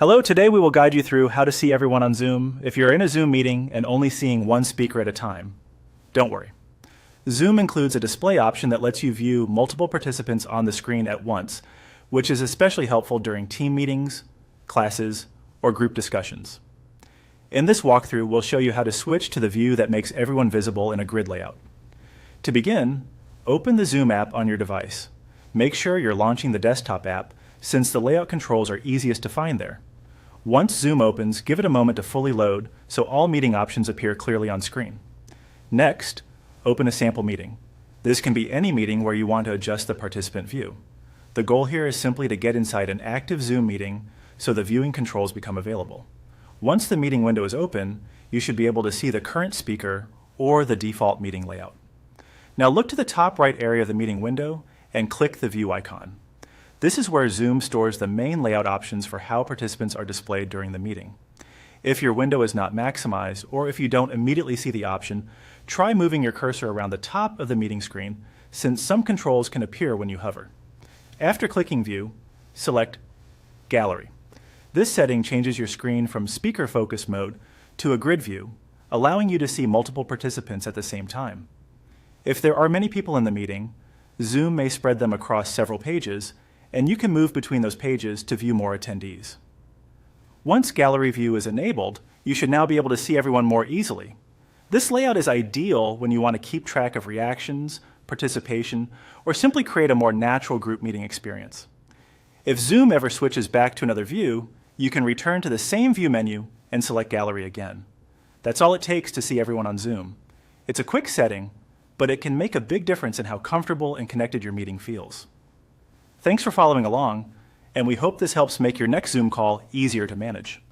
Hello, today we will guide you through how to see everyone on Zoom if you're in a Zoom meeting and only seeing one speaker at a time. Don't worry. Zoom includes a display option that lets you view multiple participants on the screen at once, which is especially helpful during team meetings, classes, or group discussions. In this walkthrough, we'll show you how to switch to the view that makes everyone visible in a grid layout. To begin, open the Zoom app on your device. Make sure you're launching the desktop app, since the layout controls are easiest to find there. Once Zoom opens, give it a moment to fully load so all meeting options appear clearly on screen. Next, open a sample meeting. This can be any meeting where you want to adjust the participant view. The goal here is simply to get inside an active Zoom meeting so the viewing controls become available. Once the meeting window is open, you should be able to see the current speaker or the default meeting layout. Now look to the top right area of the meeting window and click the view icon. This is where Zoom stores the main layout options for how participants are displayed during the meeting. If your window is not maximized, or if you don't immediately see the option, try moving your cursor around the top of the meeting screen, since some controls can appear when you hover. After clicking View, select Gallery. This setting changes your screen from speaker focus mode to a grid view, allowing you to see multiple participants at the same time. If there are many people in the meeting, Zoom may spread them across several pages, and you can move between those pages to view more attendees. Once Gallery View is enabled, you should now be able to see everyone more easily. This layout is ideal when you want to keep track of reactions, participation, or simply create a more natural group meeting experience. If Zoom ever switches back to another view, you can return to the same view menu and select Gallery again. That's all it takes to see everyone on Zoom. It's a quick setting, but it can make a big difference in how comfortable and connected your meeting feels. Thanks for following along, and we hope this helps make your next Zoom call easier to manage.